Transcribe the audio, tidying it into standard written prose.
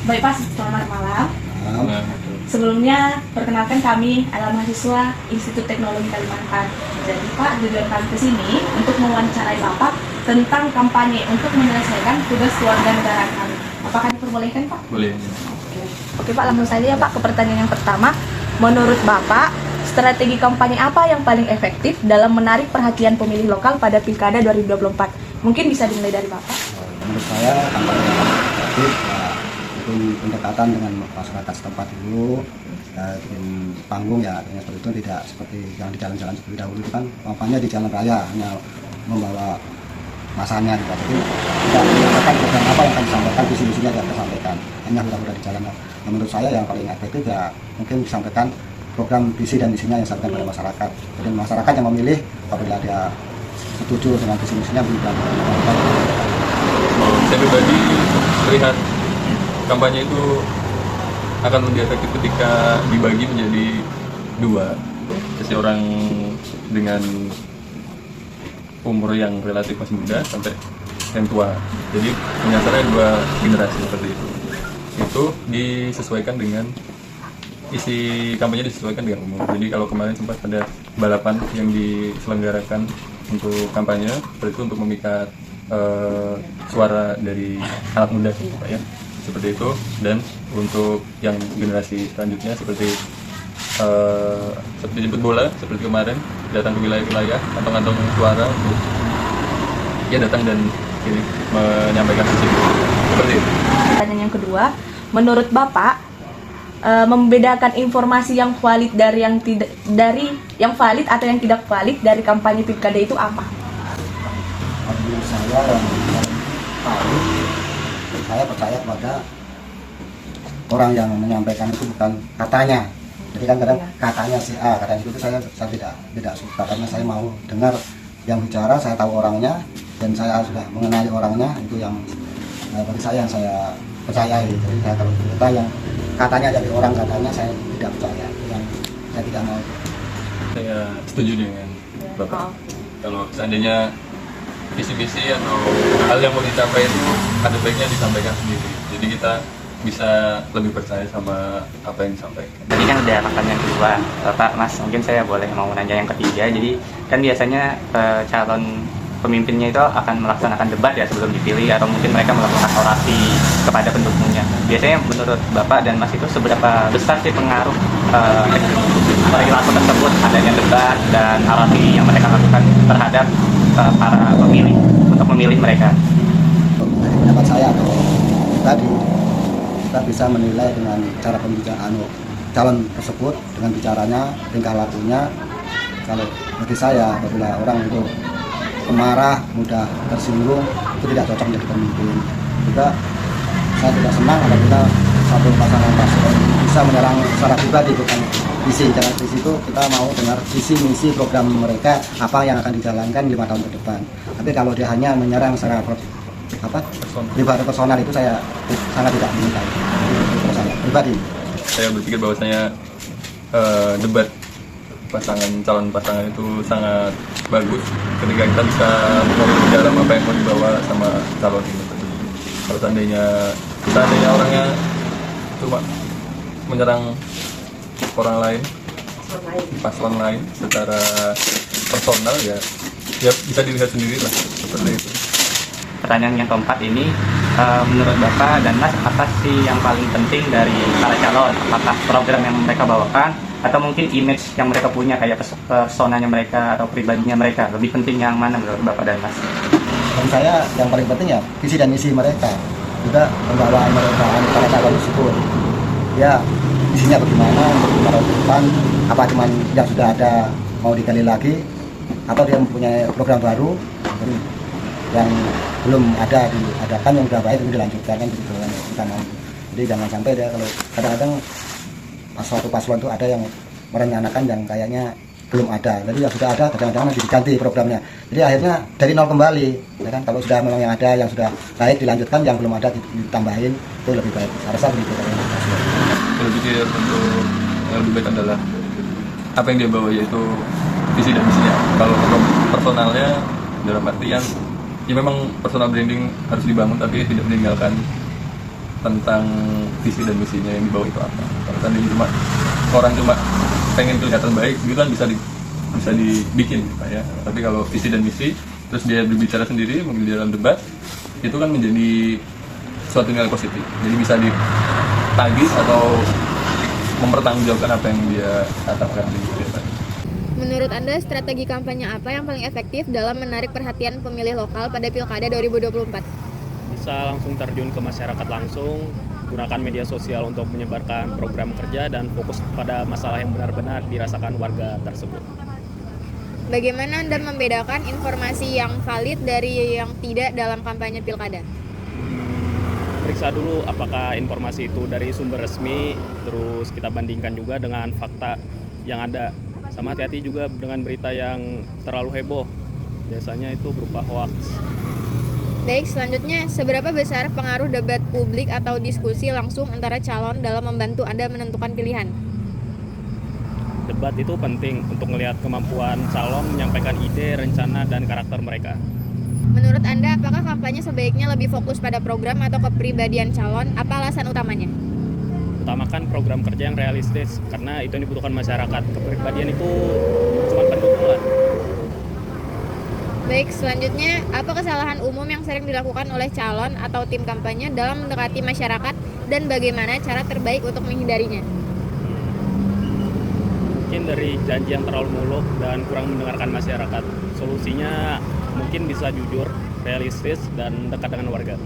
Baik Pak, selamat malam. Nah, Sebelumnya, perkenalkan kami adalah mahasiswa Institut Teknologi Kalimantan. Jadi Pak, tujuan kami ke sini untuk mewawancarai Bapak tentang kampanye untuk menyelesaikan tugas keluarga negara kami. Apakah diperbolehkan Pak? boleh. Oke Pak, langsung saja ya Pak ke pertanyaan yang pertama. Menurut Bapak, strategi kampanye apa yang paling efektif dalam menarik perhatian pemilih lokal pada Pilkada 2024? Mungkin bisa dimulai dari Bapak. Menurut saya kampanye yang efektif itu pendekatan dengan masyarakat setempat dulu, bikin panggung ya, artinya seperti itu, tidak seperti yang di jalan-jalan seperti dahulu itu kan kampanye di jalan raya hanya membawa masanya gitu. Jadi tidak menyampaikan program apa yang akan disampaikan, visi-misinya tidak tersampaikan, hanya hura-hura di jalan. Nah, menurut saya yang paling efektif ya mungkin disampaikan program visi dan misinya yang disampaikan pada masyarakat. Jadi masyarakat yang memilih apabila dia setuju dengan visi misinya berikan. Saya pribadi melihat kampanye itu akan lebih efektif ketika dibagi menjadi dua. Seseorang dengan umur yang relatif masih muda sampai yang tua. Jadi menyasarnya dua generasi seperti itu. Itu disesuaikan dengan isi kampanye disesuaikan dengan umur. Jadi kalau kemarin sempat ada balapan yang diselenggarakan untuk kampanye, seperti itu untuk memikat suara dari anak muda, Pak ya. Seperti itu. Dan untuk yang generasi selanjutnya seperti jemput bola seperti kemarin, datang ke wilayah-wilayah, kantong-kantong suara untuk ya datang dan ini menyampaikan visi seperti itu. Pertanyaan yang kedua, menurut Bapak membedakan informasi yang valid dari yang tidak, dari yang valid atau yang tidak valid dari kampanye pilkada itu apa? Menurut saya yang valid, saya percaya kepada orang yang menyampaikan itu bukan katanya. Jadi kan kadang katanya si A, katanya itu saya tidak suka, karena saya mau dengar yang bicara, saya tahu orangnya dan saya sudah mengenali orangnya, itu yang bagi saya yang saya percayai. Jadi saya kalau berita yang katanya dari orang katanya saya tidak percaya, itu yang saya tidak mau. Saya setuju dengan Bapak. Kalau seandainya visi-visi atau hal yang mau disampaikan ada baiknya disampaikan sendiri. Jadi kita bisa lebih percaya sama apa yang disampaikan. Tadi kan udah pertanyaan yang kedua, Pak, Mas, mungkin saya boleh mau nanya yang ketiga. Jadi kan biasanya calon pemimpinnya itu akan melaksanakan debat ya sebelum dipilih, atau mungkin mereka melakukan orasi kepada pendukungnya. Biasanya menurut Bapak dan Mas itu seberapa besar sih pengaruh perilaku tersebut, adanya debat dan orasi yang mereka lakukan terhadap para pemilih untuk memilih mereka? Dari pendapat saya atau tadi, kita bisa menilai dengan cara pembicaraan calon tersebut, dengan bicaranya, tingkah lakunya. Kalau bagi saya, apabila orang itu pemarah, mudah tersinggung, itu tidak cocok menjadi pemimpin. Juga saya tidak senang apabila satu pasangan paslon bisa menyerang secara pribadi, bukan visi. Jangan visi itu kita mau dengar visi misi program mereka apa yang akan dijalankan 5 tahun ke depan. Tapi kalau dia hanya menyerang secara pribadi personal, itu saya sangat tidak menyukai. Itu saya pribadi. Saya berpikir bahwasanya debat calon pasangan itu sangat bagus ketika kita bisa mengerti dalam apa yang mau dibawa sama calon ini. Kalau seandainya orangnya cuma menyerang orang lain, paslon lain secara personal, ya bisa dilihat sendiri lah seperti itu. Pertanyaan yang keempat ini, menurut Bapak dan Mas, apa sih yang paling penting dari para calon? Apakah program yang mereka bawakan, atau mungkin image yang mereka punya, kayak personanya mereka atau pribadinya mereka? Lebih penting yang mana menurut Bapak dan Mas? Bagi saya yang paling penting ya visi dan misi mereka, juga pembawaan mereka para calon tersebut. Ya, visinya bagaimana untuk 5 tahun ke depan, apa cuman yang sudah ada mau digali lagi, atau dia mempunyai program baru yang belum ada diadakan, yang sudah baik itu dilanjutkan, kan begitu kan. Jadi jangan sampai dia, kalau kadang-kadang suatu paslon itu ada yang merencanakan yang kayaknya belum ada, jadi yang sudah ada kadang-kadang diganti programnya, jadi akhirnya dari nol kembali ya kan. Kalau sudah memang yang ada yang sudah baik dilanjutkan, yang belum ada ditambahin, itu lebih baik. Saya rasa begitu. Kalau pikir untuk yang lebih baik adalah apa yang dia bawa, yaitu visi dan misinya. Kalau personalnya dalam artian ya memang personal branding harus dibangun, tapi tidak meninggalkan tentang visi dan misinya yang dibawa itu apa. Kalau tadi orang cuma pengen kelihatan baik, itu kan bisa dibikin gitu, ya. Tapi kalau visi dan misi, terus dia berbicara sendiri mungkin di dalam debat, itu kan menjadi suatu nilai positif. Jadi bisa ditagih atau mempertanggungjawabkan apa yang dia katakan di debat. Menurut Anda, strategi kampanye apa yang paling efektif dalam menarik perhatian pemilih lokal pada Pilkada 2024? Bisa langsung terjun ke masyarakat langsung, gunakan media sosial untuk menyebarkan program kerja dan fokus pada masalah yang benar-benar dirasakan warga tersebut. Bagaimana Anda membedakan informasi yang valid dari yang tidak dalam kampanye Pilkada? Periksa dulu apakah informasi itu dari sumber resmi, terus kita bandingkan juga dengan fakta yang ada. Sama hati-hati juga dengan berita yang terlalu heboh, biasanya itu berupa hoax. Baik, selanjutnya, seberapa besar pengaruh debat publik atau diskusi langsung antara calon dalam membantu Anda menentukan pilihan? Debat itu penting untuk melihat kemampuan calon menyampaikan ide, rencana, dan karakter mereka. Menurut Anda, apakah kampanye sebaiknya lebih fokus pada program atau kepribadian calon? Apa alasan utamanya? Utamakan program kerja yang realistis, karena itu yang dibutuhkan masyarakat. Kepribadian itu cuma pendukung lah. Baik, selanjutnya, apa kesalahan umum yang sering dilakukan oleh calon atau tim kampanye dalam mendekati masyarakat dan bagaimana cara terbaik untuk menghindarinya? Mungkin dari janji yang terlalu muluk dan kurang mendengarkan masyarakat. Solusinya mungkin bisa jujur, realistis, dan dekat dengan warga.